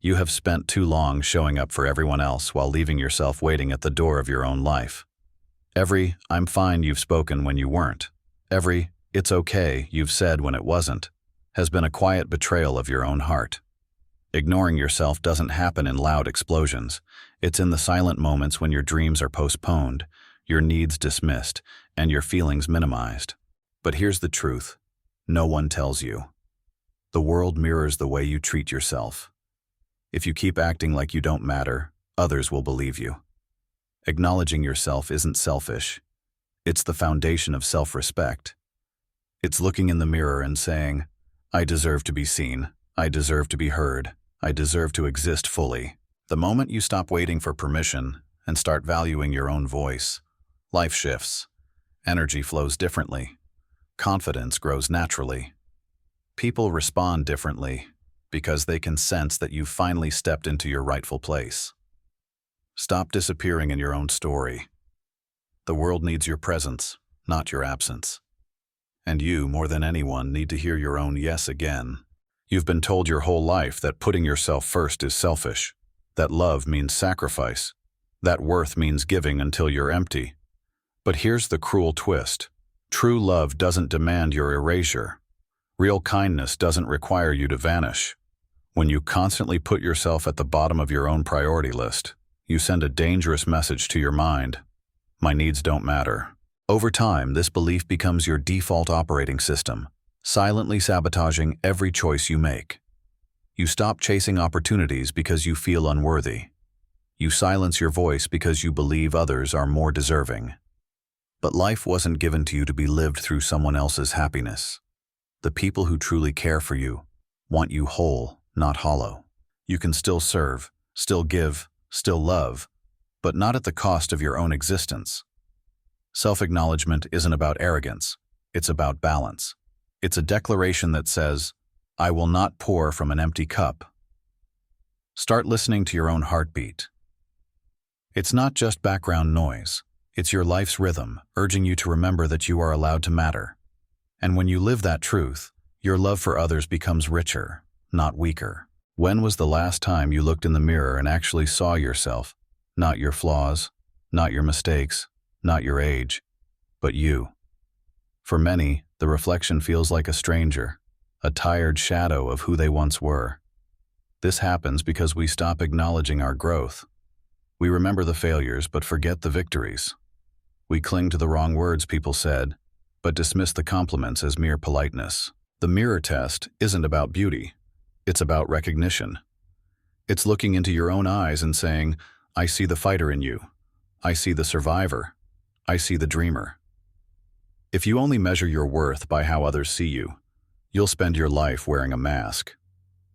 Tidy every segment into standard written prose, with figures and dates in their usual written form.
You have spent too long showing up for everyone else while leaving yourself waiting at the door of your own life. Every "I'm fine" you've spoken when you weren't, every "it's okay" you've said when it wasn't, has been a quiet betrayal of your own heart. Ignoring yourself doesn't happen in loud explosions. It's in the silent moments when your dreams are postponed, your needs dismissed, and your feelings minimized. But here's the truth. No one tells you. The world mirrors the way you treat yourself. If you keep acting like you don't matter, others will believe you. Acknowledging yourself isn't selfish. It's the foundation of self-respect. It's looking in the mirror and saying, "I deserve to be seen. I deserve to be heard. I deserve to exist fully." The moment you stop waiting for permission and start valuing your own voice, life shifts. Energy flows differently. Confidence grows naturally. People respond differently because they can sense that you've finally stepped into your rightful place. Stop disappearing in your own story. The world needs your presence, not your absence. And you, more than anyone, need to hear your own yes again. You've been told your whole life that putting yourself first is selfish, that love means sacrifice, that worth means giving until you're empty. But here's the cruel twist. True love doesn't demand your erasure. Real kindness doesn't require you to vanish. When you constantly put yourself at the bottom of your own priority list, you send a dangerous message to your mind. My needs don't matter. Over time, this belief becomes your default operating system, silently sabotaging every choice you make. You stop chasing opportunities because you feel unworthy. You silence your voice because you believe others are more deserving. But life wasn't given to you to be lived through someone else's happiness. The people who truly care for you want you whole, not hollow. You can still serve, still give, still love, but not at the cost of your own existence. Self-acknowledgement isn't about arrogance, it's about balance. It's a declaration that says, "I will not pour from an empty cup." Start listening to your own heartbeat. It's not just background noise. It's your life's rhythm, urging you to remember that you are allowed to matter. And when you live that truth, your love for others becomes richer, not weaker. When was the last time you looked in the mirror and actually saw yourself? Not your flaws, not your mistakes, not your age, but you. For many, the reflection feels like a stranger, a tired shadow of who they once were. This happens because we stop acknowledging our growth. We remember the failures but forget the victories. We cling to the wrong words people said, but dismiss the compliments as mere politeness. The mirror test isn't about beauty. It's about recognition. It's looking into your own eyes and saying, "I see the fighter in you. I see the survivor. I see the dreamer." If you only measure your worth by how others see you, you'll spend your life wearing a mask.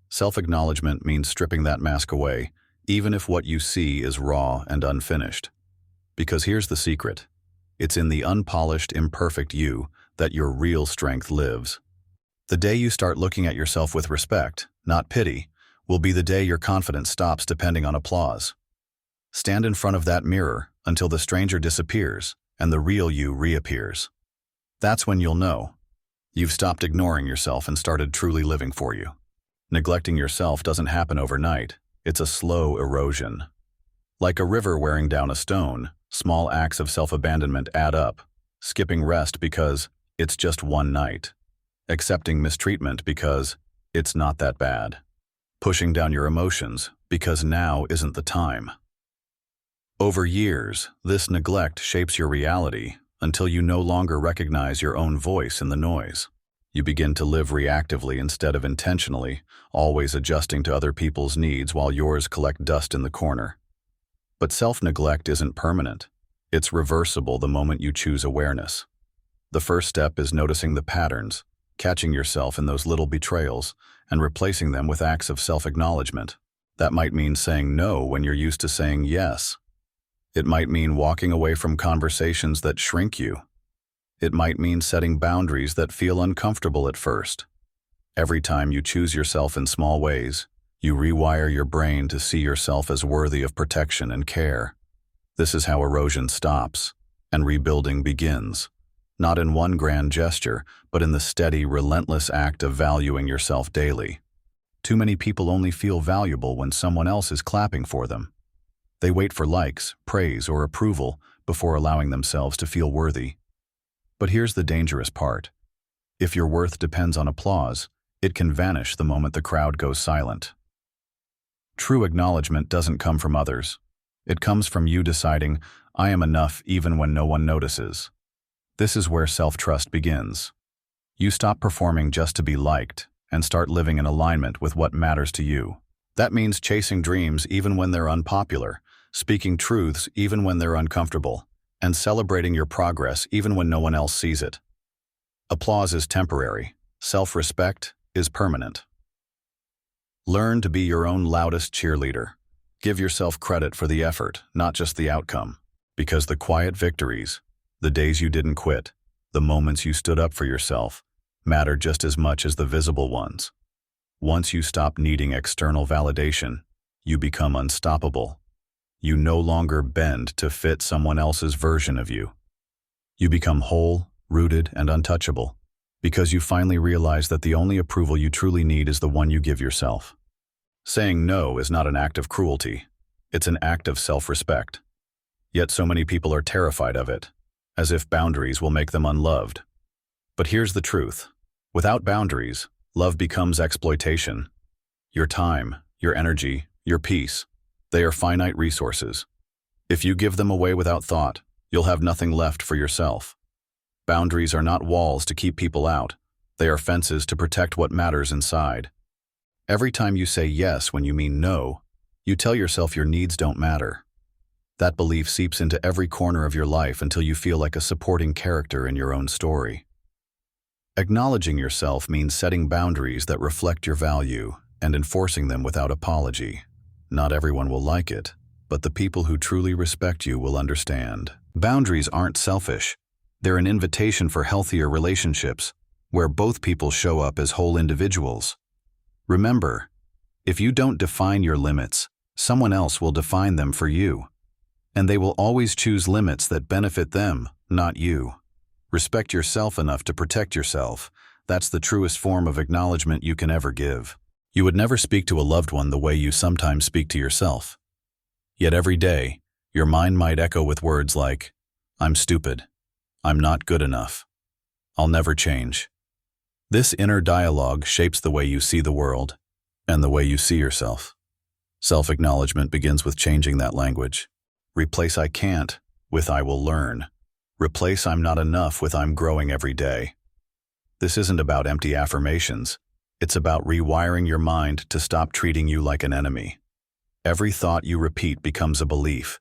Self-acknowledgement means stripping that mask away, even if what you see is raw and unfinished. Because here's the secret. It's in the unpolished, imperfect you that your real strength lives. The day you start looking at yourself with respect, not pity, will be the day your confidence stops depending on applause. Stand in front of that mirror until the stranger disappears and the real you reappears. That's when you'll know. You've stopped ignoring yourself and started truly living for you. Neglecting yourself doesn't happen overnight. It's a slow erosion. Like a river wearing down a stone, small acts of self-abandonment add up. Skipping rest because it's just one night. Accepting mistreatment because it's not that bad. Pushing down your emotions because now isn't the time. Over years, this neglect shapes your reality until you no longer recognize your own voice in the noise. You begin to live reactively instead of intentionally, always adjusting to other people's needs while yours collect dust in the corner. But self-neglect isn't permanent. It's reversible the moment you choose awareness. The first step is noticing the patterns, catching yourself in those little betrayals, and replacing them with acts of self-acknowledgement. That might mean saying no when you're used to saying yes. It might mean walking away from conversations that shrink you. It might mean setting boundaries that feel uncomfortable at first. Every time you choose yourself in small ways, you rewire your brain to see yourself as worthy of protection and care. This is how erosion stops and rebuilding begins, not in one grand gesture, but in the steady, relentless act of valuing yourself daily. Too many people only feel valuable when someone else is clapping for them. They wait for likes, praise, or approval before allowing themselves to feel worthy. But here's the dangerous part. If your worth depends on applause, it can vanish the moment the crowd goes silent. True acknowledgement doesn't come from others. It comes from you deciding, I am enough even when no one notices. This is where self-trust begins. You stop performing just to be liked and start living in alignment with what matters to you. That means chasing dreams even when they're unpopular, speaking truths even when they're uncomfortable, and celebrating your progress even when no one else sees it. Applause is temporary. Self-respect is permanent. Learn to be your own loudest cheerleader. Give yourself credit for the effort, not just the outcome. Because the quiet victories, the days you didn't quit, the moments you stood up for yourself, matter just as much as the visible ones. Once you stop needing external validation, you become unstoppable. You no longer bend to fit someone else's version of you. You become whole, rooted, and untouchable, because you finally realize that the only approval you truly need is the one you give yourself. Saying no is not an act of cruelty. It's an act of self-respect. Yet so many people are terrified of it, as if boundaries will make them unloved. But here's the truth. Without boundaries, love becomes exploitation. Your time, your energy, your peace, they are finite resources. If you give them away without thought, you'll have nothing left for yourself. Boundaries are not walls to keep people out. They are fences to protect what matters inside. Every time you say yes when you mean no, you tell yourself your needs don't matter. That belief seeps into every corner of your life until you feel like a supporting character in your own story. Acknowledging yourself means setting boundaries that reflect your value and enforcing them without apology. Not everyone will like it, but the people who truly respect you will understand. Boundaries aren't selfish. They're an invitation for healthier relationships, where both people show up as whole individuals. Remember, if you don't define your limits, someone else will define them for you. And they will always choose limits that benefit them, not you. Respect yourself enough to protect yourself. That's the truest form of acknowledgement you can ever give. You would never speak to a loved one the way you sometimes speak to yourself. Yet every day, your mind might echo with words like, I'm stupid. I'm not good enough. I'll never change. This inner dialogue shapes the way you see the world and the way you see yourself. Self-acknowledgement begins with changing that language. Replace I can't with I will learn. Replace I'm not enough with I'm growing every day. This isn't about empty affirmations. It's about rewiring your mind to stop treating you like an enemy. Every thought you repeat becomes a belief.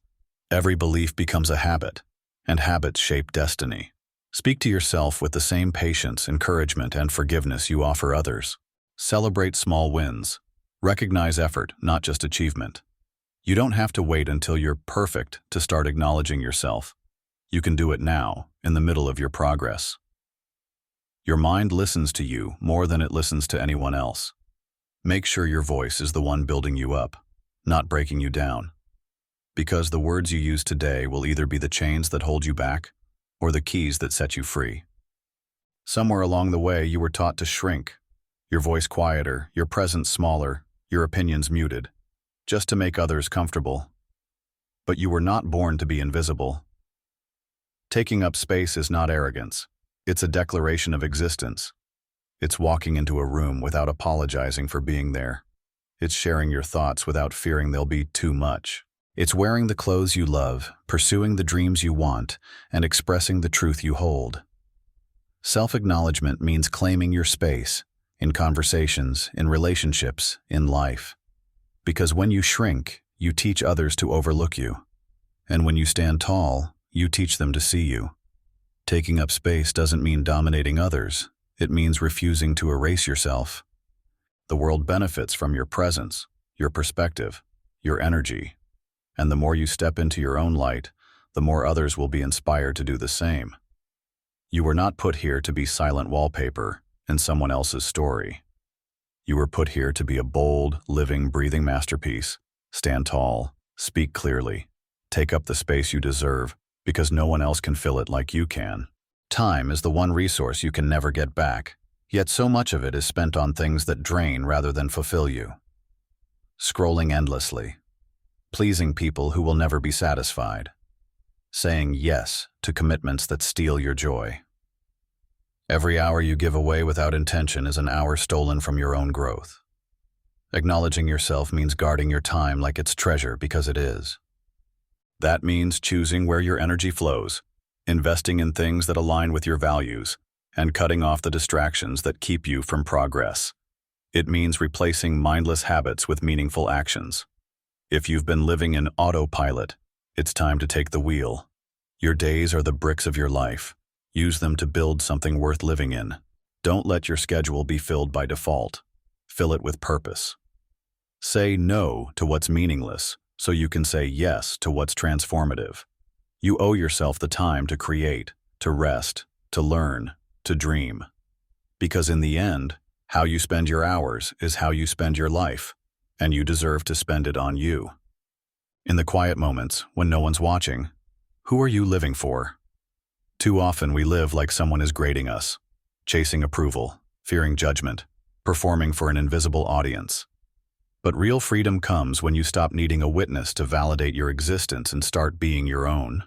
Every belief becomes a habit, and habits shape destiny. Speak to yourself with the same patience, encouragement, and forgiveness you offer others. Celebrate small wins. Recognize effort, not just achievement. You don't have to wait until you're perfect to start acknowledging yourself. You can do it now, in the middle of your progress. Your mind listens to you more than it listens to anyone else. Make sure your voice is the one building you up, not breaking you down. Because the words you use today will either be the chains that hold you back or the keys that set you free. Somewhere along the way, you were taught to shrink, your voice quieter, your presence smaller, your opinions muted, just to make others comfortable. But you were not born to be invisible. Taking up space is not arrogance. It's a declaration of existence. It's walking into a room without apologizing for being there. It's sharing your thoughts without fearing they'll be too much. It's wearing the clothes you love, pursuing the dreams you want, and expressing the truth you hold. Self-acknowledgement means claiming your space, in conversations, in relationships, in life. Because when you shrink, you teach others to overlook you. And when you stand tall, you teach them to see you. Taking up space doesn't mean dominating others. It means refusing to erase yourself. The world benefits from your presence, your perspective, your energy. And the more you step into your own light, the more others will be inspired to do the same. You were not put here to be silent wallpaper in someone else's story. You were put here to be a bold, living, breathing masterpiece. Stand tall, speak clearly, take up the space you deserve, because no one else can fill it like you can. Time is the one resource you can never get back. Yet so much of it is spent on things that drain rather than fulfill you. Scrolling endlessly, pleasing people who will never be satisfied, saying yes to commitments that steal your joy. Every hour you give away without intention is an hour stolen from your own growth. Acknowledging yourself means guarding your time like it's treasure, because it is. That means choosing where your energy flows, investing in things that align with your values, and cutting off the distractions that keep you from progress. It means replacing mindless habits with meaningful actions. If you've been living in autopilot, it's time to take the wheel. Your days are the bricks of your life. Use them to build something worth living in. Don't let your schedule be filled by default. Fill it with purpose. Say no to what's meaningless so you can say yes to what's transformative. You owe yourself the time to create, to rest, to learn, to dream. Because in the end, how you spend your hours is how you spend your life, and you deserve to spend it on you. In the quiet moments, when no one's watching, who are you living for? Too often we live like someone is grading us, chasing approval, fearing judgment, performing for an invisible audience. But real freedom comes when you stop needing a witness to validate your existence and start being your own.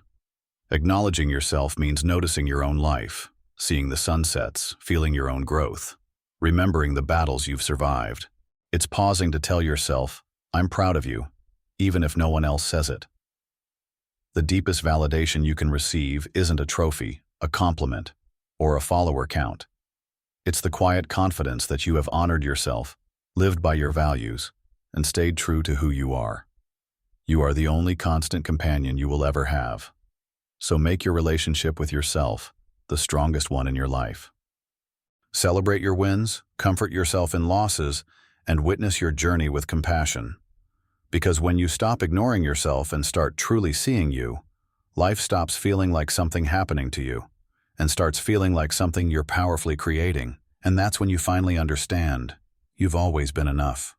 Acknowledging yourself means noticing your own life, seeing the sunsets, feeling your own growth, remembering the battles you've survived. It's pausing to tell yourself, I'm proud of you, even if no one else says it. The deepest validation you can receive isn't a trophy, a compliment, or a follower count. It's the quiet confidence that you have honored yourself, lived by your values, and stayed true to who you are. You are the only constant companion you will ever have. So make your relationship with yourself the strongest one in your life. Celebrate your wins, comfort yourself in losses, and witness your journey with compassion. Because when you stop ignoring yourself and start truly seeing you, life stops feeling like something happening to you and starts feeling like something you're powerfully creating. And that's when you finally understand you've always been enough.